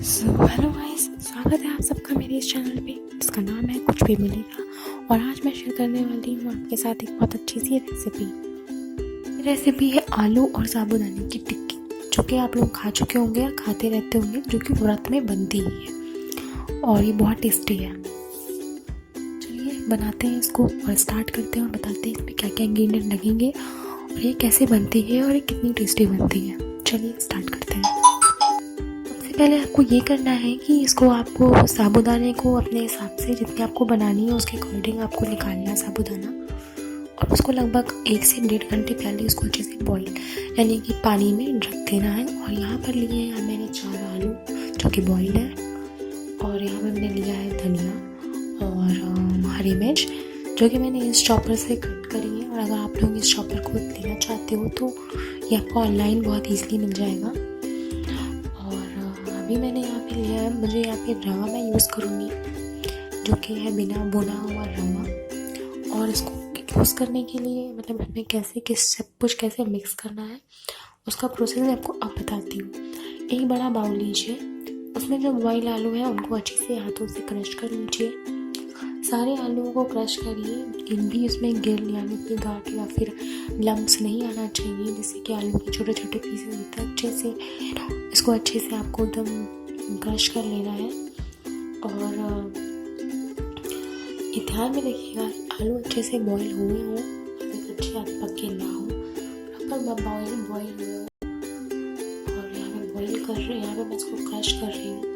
Hello guys, स्वागत है आप सबका मेरे इस चैनल पे जिसका नाम है कुछ भी मिलेगा। और आज मैं शेयर करने वाली हूँ आपके साथ एक बहुत अच्छी सी रेसिपी है आलू और साबूदाने की टिक्की, जो कि आप लोग खा चुके होंगे या खाते रहते होंगे, जो कि व्रत में बनती ही है और ये बहुत टेस्टी है। चलिए बनाते हैं इसको और स्टार्ट करते हैं और बताते हैं इसमें क्या क्या इंग्रेडिएंट लगेंगे और ये कैसे बनती है और ये कितनी टेस्टी बनती है। चलिए स्टार्ट करते हैं। पहले आपको ये करना है कि इसको आपको साबूदाने को अपने हिसाब से जितनी आपको बनानी है उसके अकॉर्डिंग आपको निकालना है साबूदाना, और उसको लगभग 1 से 1.5 घंटे पहले उसको अच्छे से बॉईल यानी कि पानी में रख देना है। और यहाँ पर लिए हैं मैंने 4 आलू जो कि बॉईल है, और यहाँ पर मैंने लिया है धनिया और हरी मिर्च जो कि मैंने इस चॉपर से कट करी है। और अगर आप लोग इस चॉपर को लेना चाहते हो तो ये आपको ऑनलाइन बहुत ईजिली मिल जाएगा। अभी मैंने यहाँ पे लिया है, मुझे यहाँ पे रवा मैं यूज़ करूँगी जो कि है बिना भुना हुआ रवा। और इसको यूज़ करने के लिए मतलब हमें कैसे सब कुछ कैसे मिक्स करना है उसका प्रोसेस मैं आपको अब बताती हूँ। एक बड़ा बाउल लीजिए, उसमें जो बॉयल आलू है उनको अच्छे से हाथों से क्रश कर लीजिए। सारे आलूओं को क्रश करिए, इन भी उसमें गिर यानी कि गांठ या फिर लम्स नहीं आना चाहिए, जैसे कि आलू के छोटे छोटे पीसेस होते हैं। अच्छे से इसको अच्छे से आपको एकदम क्रश कर लेना है। और ये ध्यान में रखिएगा आलू अच्छे से बॉईल हुए हों, अगर अच्छे आलू पके ना हो, प्रॉपर बॉईल हुए हो। और यहाँ पे बॉईल कर रहे हैं, यहाँ पे मैं इसको क्रश कर रही हूँ।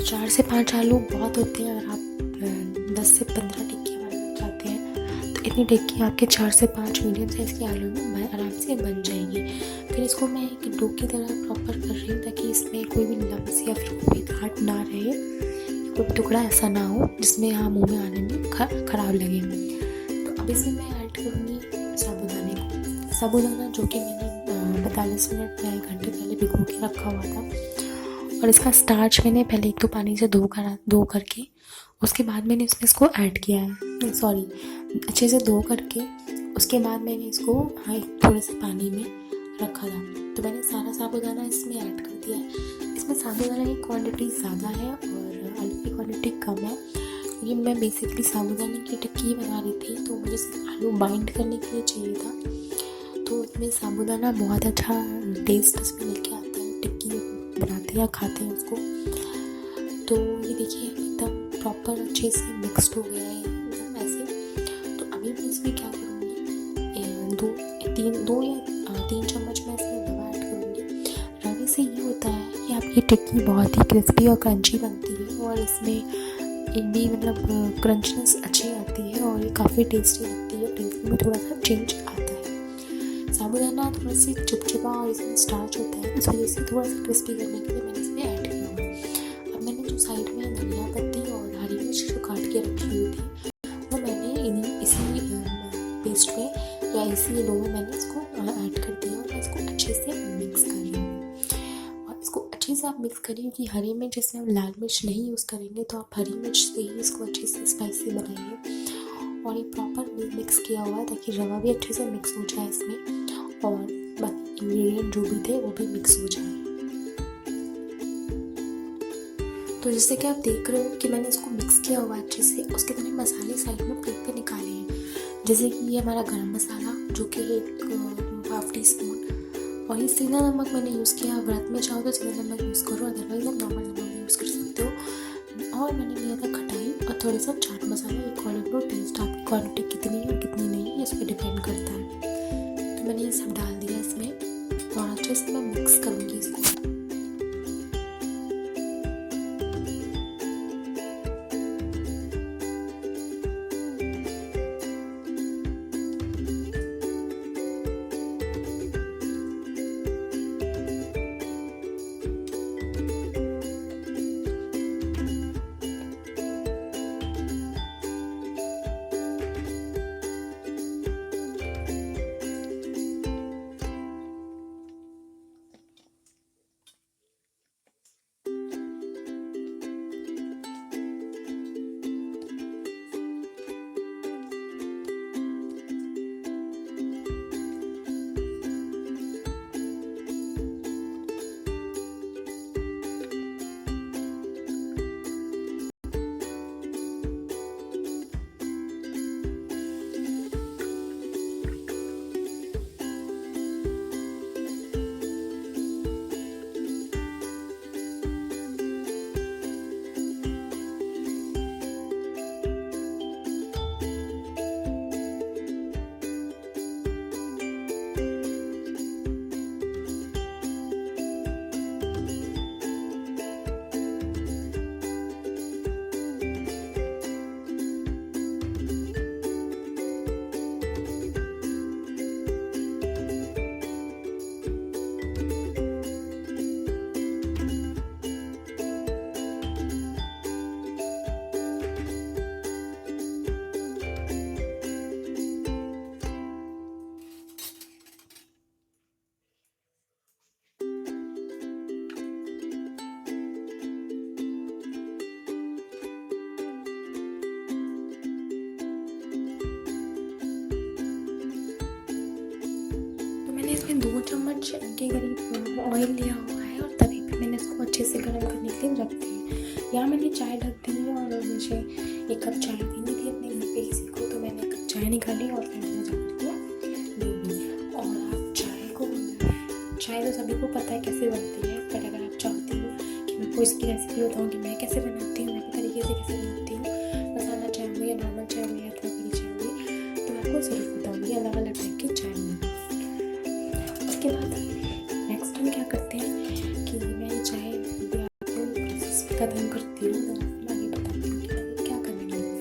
4 से 5 आलू बहुत होते हैं। अगर आप 10 से 15 टिक्की बनाना चाहते हैं तो इतनी टिक्की आपके 4 से 5 मीडियम साइज़ के आलू में आराम से बन जाएगी। फिर इसको मैं एक डो की तरह प्रॉपर कर रही हूँ ताकि इसमें कोई भी लम्स या फिर कोई गांठ ना रहे, कोई टुकड़ा ऐसा ना हो जिसमें यहाँ मुँह में आने में ख़राब लगे। तो अब इसमें मैं ऐड करूँगी साबूदाना जो कि मैंने 45 मिनट या 1 घंटे पहले भिगो के रखा हुआ था। और इसका स्टार्च मैंने पहले एक तो पानी से धो करके उसके बाद मैंने इसको ऐड किया है, अच्छे से धो करके उसके बाद मैंने इसको थोड़े से पानी में रखा था। तो मैंने सारा साबूदाना इसमें ऐड कर दिया है। इसमें साबूदाना की क्वांटिटी ज़्यादा है और आलू की क्वांटिटी कम है, क्योंकि मैं बेसिकली साबूदाने की टिक्की बना रही थी तो मुझे सिर्फ आलू बाइंड करने के लिए चाहिए था। तो इसमें साबूदाना बहुत अच्छा टेस्ट इसमें लेके आता है, टिक्की बनाते हैं या खाते हैं उसको। तो ये देखिए एकदम प्रॉपर अच्छे से मिक्स्ड हो गया है एकदम ऐसे। तो अभी मैं इसमें क्या करूँगी, 2 या 3 चम्मच मैं इसमें रवा ऐड करूँगी। रवे से ये होता है कि आपकी टिक्की बहुत ही क्रिस्पी और क्रंची बनती है, और इसमें एक भी मतलब क्रंचनेस अच्छी आती है और ये काफ़ी टेस्टी लगती है। टेस्ट में थोड़ा सा चेंज आता है। साबूदाना थोड़ा सी चिपचिपा और इसमें स्टार्च होता है, इस वजह से थोड़ा सा क्रिस्पी करने के लिए मैंने इसमें ऐड किया। अब मैंने जो साइड में धनिया पत्ती और हरी मिर्च जो काट के रखी हुई थी वो मैंने इसी पेस्ट में या इसी डो में मैंने इसको ऐड कर दिया और मैं इसको अच्छे से मिक्स कर रही हूँ। और इसको अच्छे से आप मिक्स करिए कि हरी मिर्च इसमें हम लाल मिर्च नहीं यूज़ करेंगे, तो आप हरी मिर्च से ही इसको अच्छे से स्पाइसी बनाइए। और ये प्रॉपर मिक्स किया हुआ है ताकि रवा भी अच्छे से मिक्स हो जाए इसमें और बाकी इंग्रेडिएंट जो भी थे वो भी मिक्स हो जाए। तो जैसे कि आप देख रहे हो कि मैंने इसको मिक्स किया हुआ अच्छे से, उसके मैंने मसाले साइड में प्लेट पे निकाले हैं। जैसे कि ये हमारा गरम मसाला जो कि 1/2 टीस्पून, और ये सीधा नमक मैंने यूज़ किया। व्रत में चाहो तो सीधा नमक यूज़ करो, अदरवाइज आप नॉर्मल नमक भी यूज़ कर सकते हो। और मैंने लिया था खटाई और थोड़ा सा chaat masala according to test. आपकी क्वांटिटी कितनी है कितनी नहीं है इस पर डिपेंड करता है। तो मैंने ये सब डाल दिया इसमें और अच्छे से मैं मिक्स करूँगी इसको। इसमें 2 चम्मच के करीब ऑयल लिया हुआ है और तवे पे मैंने इसको अच्छे से गर्म करने के लिए रख दिया। यहाँ मैंने चाय ढक दी है और मुझे 1 कप चाय पीनी थी अपने घर पे किसी को, तो मैंने 1 कप चाय निकाली और फिर मैंने जाकर के ले ली। और आप चाय तो सभी को पता है कैसे बनती है, बट अगर आप चाहती हो कि मैं आपको इसकी रेसिपी बताऊँ कि मैं कैसे बनाती हूँ, मैं अपने तरीके से कैसे बनाती हूँ, मसाला चाय हो या नॉर्मल चाय हो या अदरक वाली चाय हो, तो मैं आपको ज़रूर बताऊँगी अलग अलग टाइप की चाय में। उसके बाद नेक्स्ट हम क्या करते हैं कि मैं ये चाय खत्म करती हूँ, मैं आगे बताती हूँ कि आगे क्या करने लगी।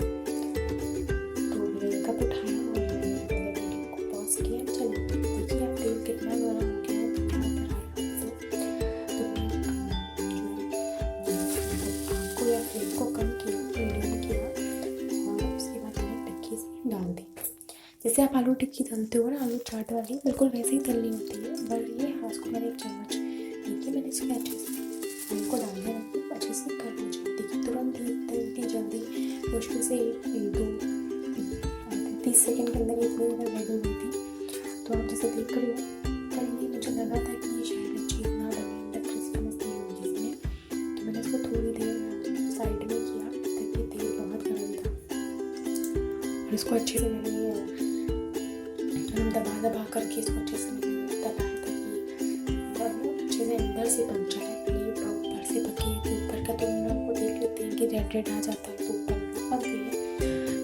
तो मैंने कप उठाया और मैंने वीडियो को पॉज किया। चलिए देखिए आप तेल कितना गर्म हो गया है, कितना आग को या फ्लेम को कम किया, मीडियम किया और उसके बाद मैंने टिक्की से डाल दी। जैसे आप आलू टिक्की तलते हो ना, आलू चाट वाली, बिल्कुल वैसे ही तलनी होती है। बस ये हाँ, उसको मैंने 1 चम्मच देखिए मैंने इसमें अच्छे से उनको डाल दिया, अच्छे से गर्म हो जाए। देखिए तुरंत ही इतनी जल्दी, मुश्किल से 30 सेकंड के अंदर इतनी अगर रेडी हुई थी। तो आप जैसे देख रहे हो, पर ये मुझे लगा था कि ये शायद अच्छी ना बने, अंदर क्रिस्पीनेस नहीं होगी इसमें, तो मैंने इसको थोड़ी देर साइड में किया ताकि तेल बहुत गर्म था। और इसको अच्छे से मैंने दबा करके इसको अच्छे से मैंने दबाया ताकि अच्छे से अंदर से पक जाए। ऊपर से पकी है, ऊपर का तो हम आपको देख लेते हैं कि रेड आ जाता है, तो ऊपर पक गई है,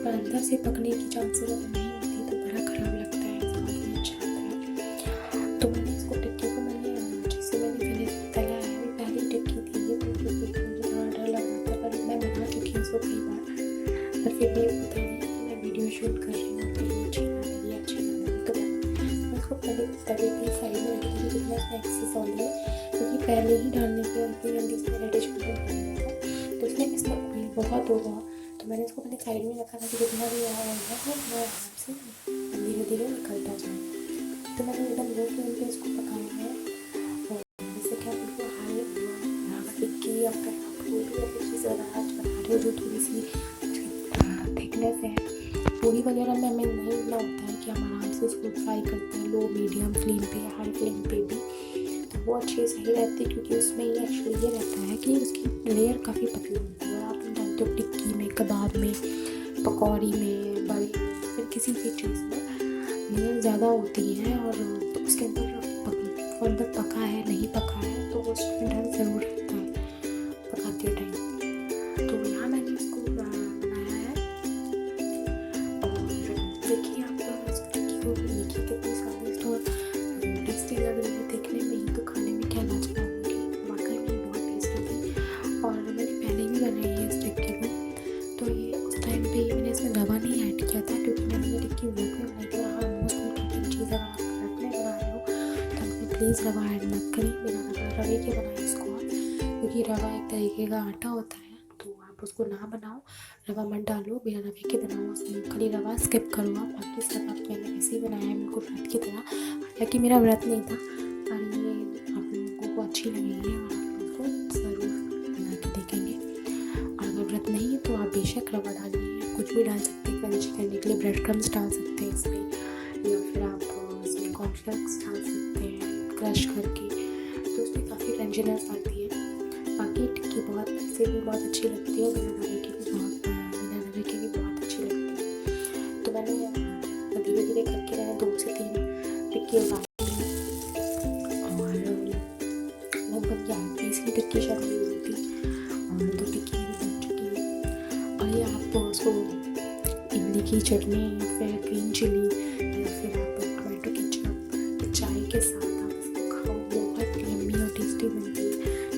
पर अंदर से पकने की चांसेस नहीं होती, तो बड़ा ख़राब लगता है, स्वाद नहीं अच्छा आता है। तो मैंने इसको टिक्की को जैसे मैंने पहले तला है, पहली टिक्की थी ये, तो मुझे थोड़ा डर लग रहा था, पर मैं बना चुकी हूँ इसको कई बार, पर फिर भी पता नहीं कि मैं वीडियो शूट कर रही हूँ तो ये अच्छी ना लगी, अच्छी ना लगी, तो मैं इसको पहले तवे की साइड में रखी थी जितना इसमें एक्सेस ऑयल है, क्योंकि पहले ही डालने के इतनी जल्दी इसमें रेडिश हो गया था, तो इसमें ऑयल बहुत होगा, तो मैंने इसको पहले साइड में रखा था कि जितना भी ऑयल है वो आराम से धीरे धीरे निकलता जाए। तो मैंने एकदम लो फ्लेम पे इसको पकाया है, और जैसे कि आप बिल्कुल हाई टिक्की या फिर आप कोई भी ऐसी चीज़ आज बना रहे हो जो थोड़ी सी थिकनेस है, पूरी वगैरह में हमें नहीं इतना होता है कि हम आराम से उसको फ्राई करते हैं लो मीडियम फ्लेम पे या हाई फ्लेम पे भी, तो वो अच्छी सही रहती है, क्योंकि उसमें ये एक्चुअली ये रहता है कि उसकी लेयर काफ़ी पतली होती है। आप जानते हो टिक्की में, कबाब में, पकौड़ी में, बड़े में, फिर किसी भी चीज़ में लेयर ज़्यादा होती है, और तो उसके अंदर पका है नहीं पका है, तो उसमें डर ज़रूर रहता है पकाते टाइम। तो यहाँ मैंने इसको बनाया है, और देखिए आप इस टिक्की को देखिए कितनी स्वादिष्ट और टेस्टी लग रही है देखने में ही, तो खाने में क्या लाजवाब होगी, वाकई में बहुत टेस्टी थी। और मैंने पहले भी बनाई है इस टिक्की को, तो ये उस टाइम पे मैंने इसमें रवा नहीं ऐड किया था, क्योंकि मैंने ये टिक्की व्रत में बनाई थी। हाँ, मोस्ट इम्पॉर्टेंट चीज़ अगर आप व्रत में बना रहे हो तो अपने प्लीज़ रवा ऐड मत करें, बिना रवे के बनाएं इसको, क्योंकि रवा एक तरीके का आटा होता है, तो आप उसको ना बनाओ, रवा मत डालो, बिना रवे के बनाओ, उसमें खाली रवा स्किप करो आप, बाकी सब आप मैंने वैसे ही बनाया है बिल्कुल व्रत की तरह। हालांकि मेरा व्रत नहीं था, पर ये आप लोगों को अच्छी लगेगी और आप लोगों को ज़रूर बना के देखेंगे। और अगर व्रत नहीं है तो आप बेशक रवा डालिए, कुछ भी डाल सकते हैं क्रंची करने के लिए, ब्रेड क्रम्स डाल सकते हैं इसमें, या फिर आप इसमें कॉर्नफ्लेक्स डाल सकते हैं क्रश करके, तो उसमें काफ़ी क्रंचीनेस आती है। बाकी टिक्की बहुत से भी बहुत अच्छी लगती है, बिना रवे के भी बहुत अच्छी लगती है। तो मैंने धीरे धीरे करके मैंने 2 से 3 टिक्की उतारी और लगभग 30 टिक्की शायद मेरी हुई थी, और 2 टिक्की मेरी बन चुकी है। और ये आप उसको इमली की चटनी या फिर ग्रीन चिली या फिर आप टमाटो केचप चाय के साथ आप इसको खाओ, बहुत यम्मी और टेस्टी बनती है।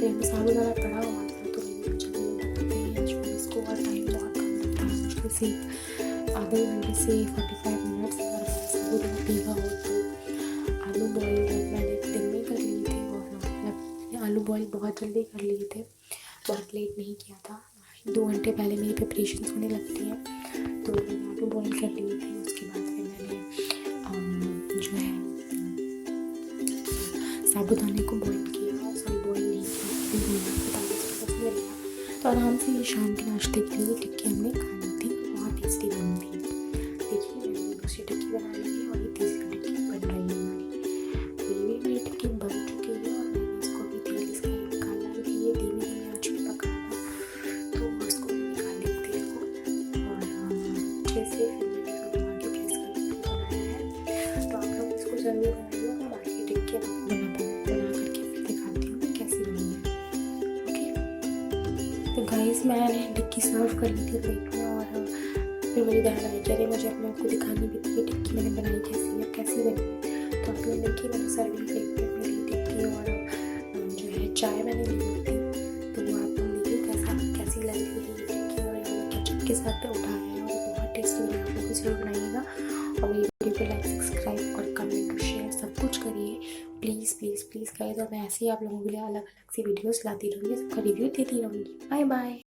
मेरे साबुदाना पड़ा हुआ था, तो मैंने सोचा लगते हैं जो इसको और टाइम बहुत कम लगता है, मुश्किल से आधे घंटे से 45 मिनट्स, अगर साबुदाना भीगा हो तो। आलू बॉयल मैंने दिन में कर लिए थे, और मतलब आलू बॉयल बहुत जल्दी कर लिए थे, बहुत लेट नहीं किया था, 2 घंटे पहले मेरी प्रिपरेशन होने लगती है, तो मैंने आलू बॉयल कर लिए थे। उसके बाद फिर मैंने जो है साबुदाने को बॉयल किया, बॉयल नहीं किया, 45 मिनट लिया, तो आराम से ये शाम के नाश्ते के लिए टिक्की हमने खानी थी, बहुत टेस्टी बनी थी। देखिए मैंने दूसरी टिक्की बना ली है, और ये तीसरी टिक्की बन रही है हमारी। टिक्की बना करके फिर दिखाती हूँ मैं कैसी बनी है। ओके, तो गाइस मैंने टिक्की सर्व कर ली थी प्लेट में और फिर मेरी ध्यान आई कि अरे मुझे आप लोगों को दिखानी भी थी कि टिक्की मैंने बनाई कैसी है, कैसी बनी है। तो आप लोग देखिए मैंने सर्विंग प्लेट में मेरी टिक्की और जो है चाय मैंने ली थी, तो वो आप लोग देखिए कैसी लग रही है टिक्की। और मैंने केचप के साथ उठाया है और बहुत टेस्टी बनी, आप लोग भी जरूर बनाइएगा। और मेरी वीडियो को लाइक, सब्सक्राइब और कमेंट और शेयर सब कुछ करिए प्लीज़ प्लीज़ प्लीज़। गाइस और मैं ऐसे ही आप लोगों के लिए अलग अलग सी वीडियोस लाती रहूँगी, सबका रिव्यू देती रहूँगी। Bye bye.